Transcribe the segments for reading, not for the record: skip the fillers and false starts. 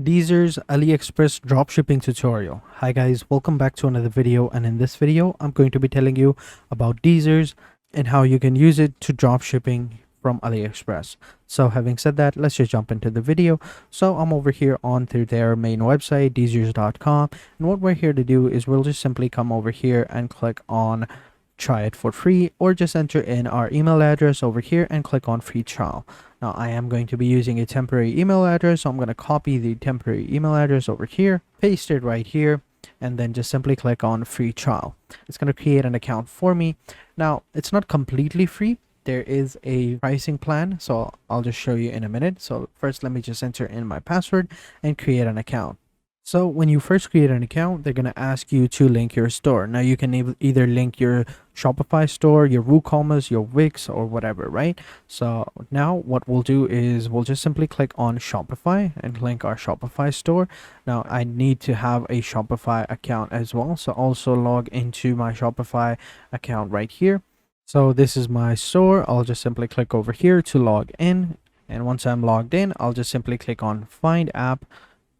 Dsers Aliexpress Dropshipping tutorial. Hi guys, welcome back to another video, and in this video I'm going to be telling you about Dsers and how you can use it to dropshipping from AliExpress. So having said that, let's just jump into the video. So I'm over here on through their main website, dsers.com, and what we're here to do is we'll just simply come over here and click on try it for free, or just enter in our email address over here and click on free trial. Now I am going to be using a temporary email address, so I'm going to copy the temporary email address over here, paste it right here, and then just simply click on free trial. It's going to create an account for me. Now it's not completely free. There is a pricing plan, so I'll just show you in a minute. So first let me just enter in my password and create an account. So when you first create an account, they're going to ask you to link your store. Now you can either link your Shopify store, your WooCommerce, your Wix, or whatever, right? So now what we'll do is we'll just simply click on Shopify and link our Shopify store. Now I need to have a Shopify account as well, so also log into my Shopify account right here. So this is my store. I'll just simply click over here to log in, and once I'm logged in, I'll just simply click on find app,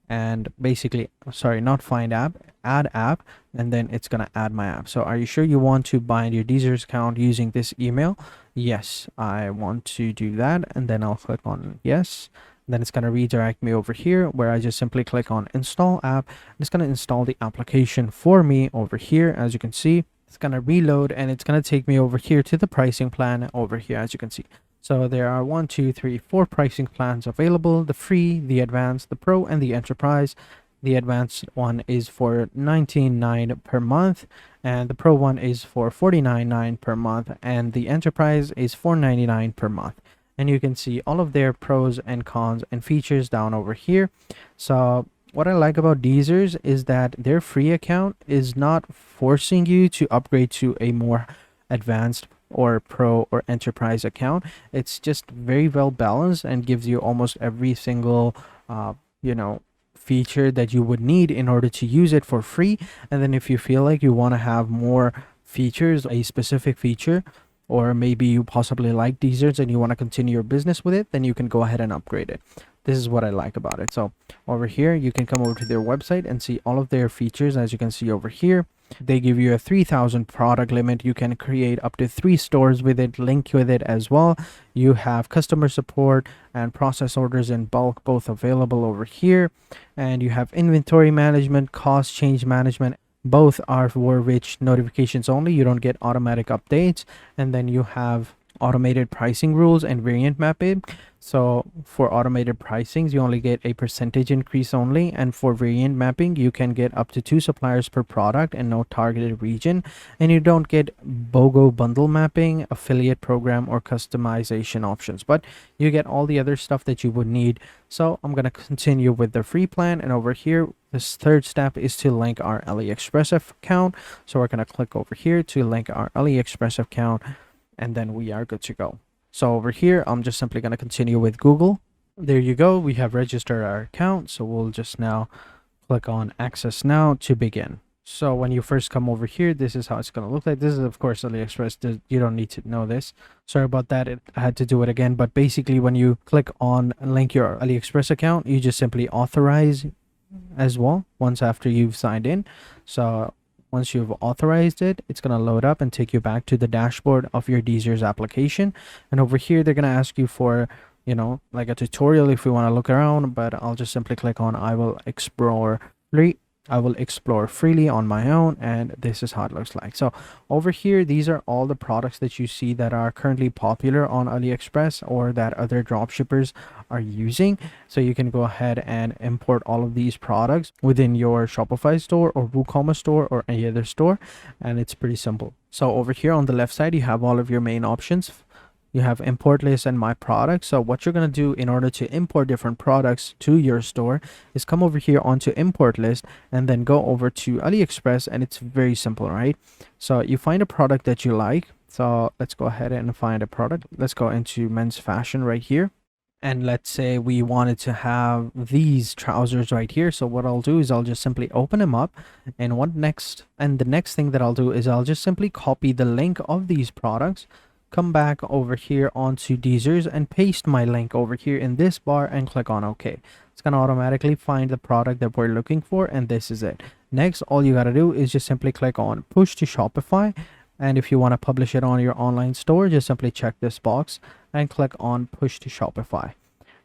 and basically, sorry, not find app, add app, and then it's gonna add my app. So are you sure you want to bind your Dsers account using this email? Yes, I want to do that, and then I'll click on yes. Then it's gonna redirect me over here where I just simply click on install app. It's gonna install the application for me over here. As you can see, it's gonna reload, and it's gonna take me over here to the pricing plan over here, as you can see. So there are 4 pricing plans available: the free, the advanced, the pro, and the enterprise. The advanced one is for $19.9 per month, and the pro one is for $49.9 per month, and the enterprise is $4.99 per month. And you can see all of their pros and cons and features down over here. So what I like about Dsers is that their free account is not forcing you to upgrade to a more advanced or pro or enterprise account. It's just very well balanced and gives you almost every single feature that you would need in order to use it for free. And then if you feel like you want to have more features, a specific feature, or maybe you possibly like Dsers and you want to continue your business with it, then you can go ahead and upgrade it. This is what I like about it. So over here you can come over to their website and see all of their features. As you can see over here, they give you a 3,000 product limit. You can create up to 3 stores with it, link with it as well. You have customer support and process orders in bulk, both available over here. And you have inventory management, cost change management. Both are for which notifications only. You don't get automatic updates. And then you have automated pricing rules and variant mapping. So for automated pricings, you only get a percentage increase only, and for variant mapping you can get up to 2 suppliers per product and no targeted region. And you don't get BOGO bundle mapping, affiliate program, or customization options, but you get all the other stuff that you would need. So I'm going to continue with the free plan, and over here this third step is to link our AliExpress account. So we're going to click over here to link our AliExpress account, and then we are good to go. So over here I'm just simply going to continue with Google. There you go, we have registered our account. So we'll just now click on access now to begin. So when you first come over here, this is how it's going to look like. This is of course AliExpress. You don't need to know this. Sorry about that, I had to do it again. But basically when you click on link your AliExpress account, you just simply authorize as well once after you've signed in. So once you've authorized it, it's going to load up and take you back to the dashboard of your Dsers application. And over here, they're going to ask you for, like a tutorial if we want to look around, but I'll just simply click on I will explore freely on my own, and this is how it looks like. So over here, these are all the products that you see that are currently popular on AliExpress or that other dropshippers are using. So you can go ahead and import all of these products within your Shopify store or WooCommerce store or any other store, and it's pretty simple. So over here on the left side, you have all of your main options. You have import list and my products. So what you're going to do in order to import different products to your store is come over here onto import list and then go over to AliExpress, and it's very simple, right? So you find a product that you like. So let's go ahead and find a product. Let's go into men's fashion right here. And let's say we wanted to have these trousers right here. So what I'll do is I'll just simply open them up, and the next thing that I'll do is I'll just simply copy the link of these products, come back over here onto Dsers and paste my link over here in this bar and click on OK. It's It's going to automatically find the product that we're looking for, and this is it. Next, all you got to do is just simply click on push to Shopify. And if you want to publish it on your online store, just simply check this box and click on push to Shopify.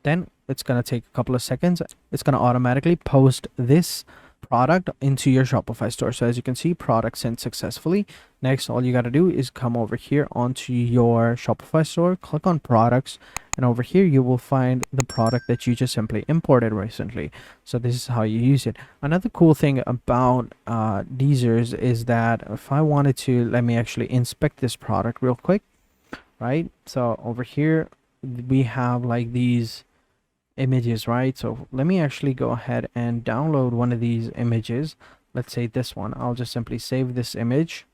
Then it's going to take a couple of seconds. It's going to automatically post this product into your Shopify store. So as you can see, product sent successfully. Next, all you got to do is come over here onto your Shopify store, click on products, and over here you will find the product that you just simply imported recently. So this is how you use it. Another cool thing about Dsers is that if I wanted to, let me actually inspect this product real quick, right? So over here we have like these images, right? So let me actually go ahead and download one of these images. Let's say this one. I'll just simply save this image.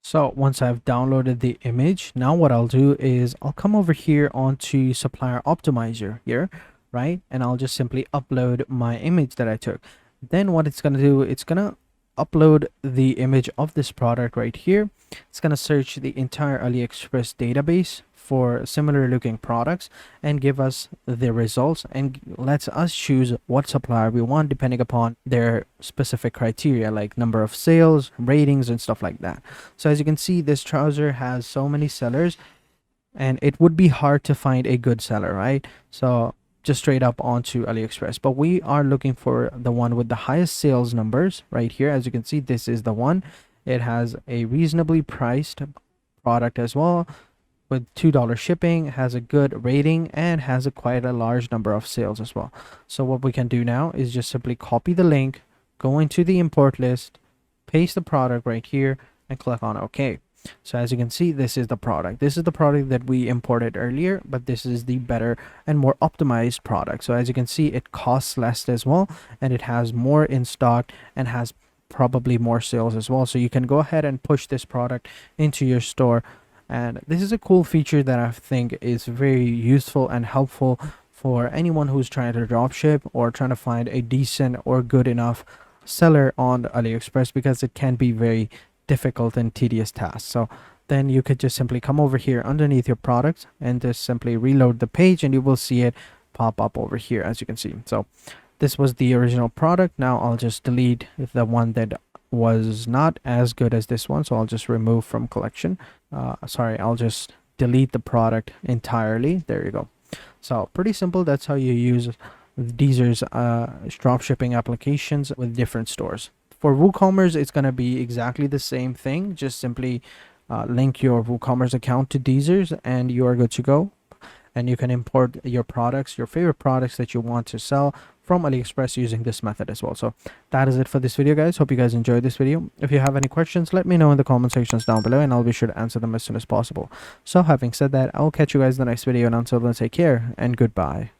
So once I've downloaded the image, now what I'll do is I'll come over here onto Supplier Optimizer here, right? And I'll just simply upload my image that I took. Then what it's going to do, it's going to upload the image of this product right here. It's going to search the entire AliExpress database for similar looking products and give us the results, and lets us choose what supplier we want depending upon their specific criteria, like number of sales, ratings, and stuff like that. So as you can see, this trouser has so many sellers, and it would be hard to find a good seller, right? So just straight up onto AliExpress, but we are looking for the one with the highest sales numbers right here. As you can see, this is the one. It has a reasonably priced product as well, with $2 shipping, has a good rating, and has quite a large number of sales as well. So what we can do now is just simply copy the link, go into the import list, paste the product right here, and click on OK. So as you can see, this is the product. This is the product that we imported earlier, but this is the better and more optimized product. So as you can see, it costs less as well, and it has more in stock and has probably more sales as well. So you can go ahead and push this product into your store. And this is a cool feature that I think is very useful and helpful for anyone who's trying to dropship or trying to find a decent or good enough seller on AliExpress, because it can be very difficult and tedious task. So then you could just simply come over here underneath your products and just simply reload the page, and you will see it pop up over here, as you can see. So this was the original product. Now I'll just delete the one that was not as good as this one, so I'll just remove from collection. I'll just delete the product entirely. There you go. So pretty simple. That's how you use Dsers dropshipping applications with different stores. For WooCommerce, it's going to be exactly the same thing. Just simply link your WooCommerce account to Dsers and you are good to go. And you can import your products, your favorite products that you want to sell from AliExpress using this method as well. So that is it for this video, guys. Hope you guys enjoyed this video. If you have any questions, let me know in the comment sections down below, and I'll be sure to answer them as soon as possible. So having said that, I'll catch you guys in the next video, and until then, take care and goodbye.